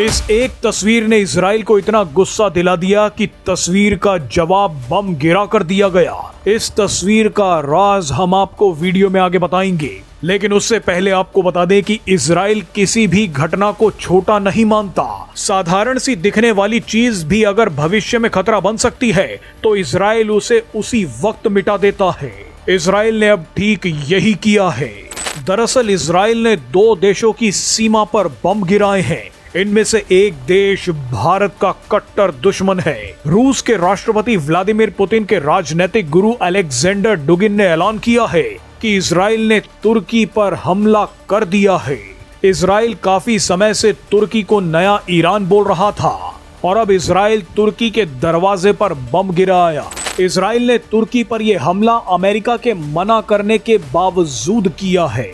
इस एक तस्वीर ने इजराइल को इतना गुस्सा दिला दिया कि तस्वीर का जवाब बम गिरा कर दिया गया। इस तस्वीर का राज हम आपको वीडियो में आगे बताएंगे, लेकिन उससे पहले आपको बता दें कि इजराइल किसी भी घटना को छोटा नहीं मानता। साधारण सी दिखने वाली चीज भी अगर भविष्य में खतरा बन सकती है तो इजराइल उसे उसी वक्त मिटा देता है। इजराइल ने अब ठीक यही किया है। दरअसल इजराइल ने 2 देशों की सीमा पर बम गिराए हैं। इनमें से एक देश भारत का कट्टर दुश्मन है। रूस के राष्ट्रपति व्लादिमीर पुतिन के राजनीतिक गुरु अलेक्जेंडर डुगिन ने ऐलान किया है कि इजराइल ने तुर्की पर हमला कर दिया है। इजराइल काफी समय से तुर्की को नया ईरान बोल रहा था और अब इजराइल तुर्की के दरवाजे पर बम गिराया। इजराइल ने तुर्की पर यह हमला अमेरिका के मना करने के बावजूद किया है।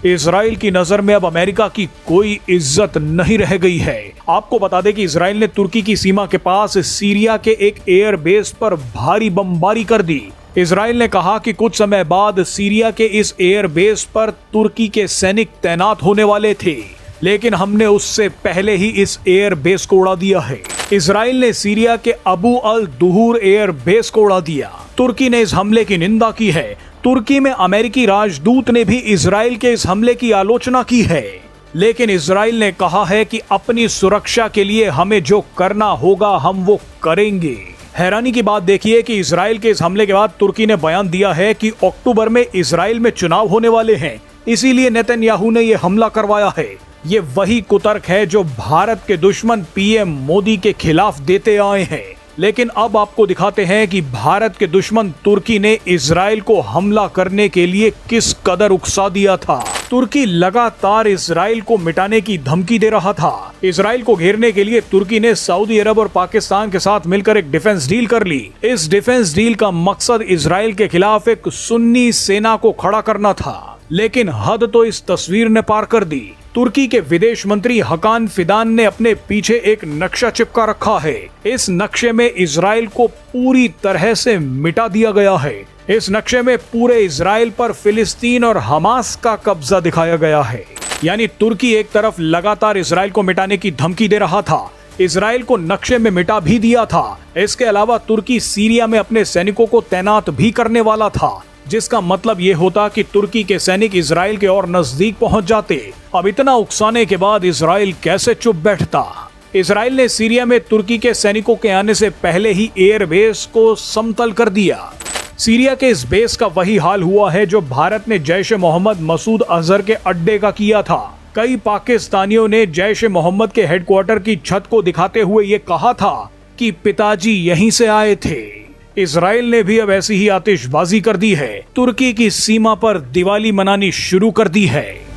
इजराइल की नजर में अब अमेरिका की कोई इज्जत नहीं रह गई है। आपको बता दें कि इजराइल ने तुर्की की सीमा के पास सीरिया के एक एयर बेस पर भारी बमबारी कर दी। इजराइल ने कहा कि कुछ समय बाद सीरिया के इस एयर बेस पर तुर्की के सैनिक तैनात होने वाले थे, लेकिन हमने उससे पहले ही इस एयर बेस को उड़ा दिया है। इजराइल ने सीरिया के अबू अल दुहूर एयर बेस को उड़ा दिया। तुर्की ने इस हमले की निंदा की है। तुर्की में अमेरिकी राजदूत ने भी इजराइल के इस हमले की आलोचना की है, लेकिन इजराइल ने कहा है कि अपनी सुरक्षा के लिए हमें जो करना होगा हम वो करेंगे। हैरानी की बात देखिए कि इजराइल के इस हमले के बाद तुर्की ने बयान दिया है कि अक्टूबर में इजराइल में चुनाव होने वाले हैं, इसीलिए नेतन्याहू ने यह हमला करवाया है। ये वही कुतर्क है जो भारत के दुश्मन पीएम मोदी के खिलाफ देते आए हैं। लेकिन अब आपको दिखाते हैं कि भारत के दुश्मन तुर्की ने इजराइल को हमला करने के लिए किस कदर उकसा दिया था। तुर्की लगातार इजराइल को मिटाने की धमकी दे रहा था। इजराइल को घेरने के लिए तुर्की ने सऊदी अरब और पाकिस्तान के साथ मिलकर एक डिफेंस डील कर ली। इस डिफेंस डील का मकसद इजराइल के खिलाफ एक सुन्नी सेना को खड़ा करना था, लेकिन हद तो इस तस्वीर ने पार कर दी। तुर्की के विदेश मंत्री हकान फिदान ने अपने पीछे एक नक्शा चिपका रखा है। इस नक्शे में इजराइल को पूरी तरह से मिटा दिया गया है। इस नक्शे में पूरे इजराइल पर फिलिस्तीन और हमास का कब्जा दिखाया गया है। यानी तुर्की एक तरफ लगातार इजराइल को मिटाने की धमकी दे रहा था, इजराइल को नक्शे में मिटा भी दिया था। इसके अलावा तुर्की सीरिया में अपने सैनिकों को तैनात भी करने वाला था, जिसका मतलब ये होता कि तुर्की के सैनिक इजराइल के और नजदीक पहुंच जाते। अब इतना उकसाने के बाद इजराइल कैसे चुप बैठता। इजराइल ने सीरिया में तुर्की के सैनिकों के आने से पहले ही एयर बेस को समतल कर दिया। सीरिया के इस बेस का वही हाल हुआ है जो भारत ने जैश ए मोहम्मद मसूद अजहर के अड्डे का किया था। कई पाकिस्तानियों ने जैश ए मोहम्मद के हेडक्वार्टर की छत को दिखाते हुए ये कहा था कि पिताजी यहीं से आए थे। इजराइल ने भी अब ऐसी ही आतिशबाजी कर दी है। तुर्की की सीमा पर दिवाली मनानी शुरू कर दी है।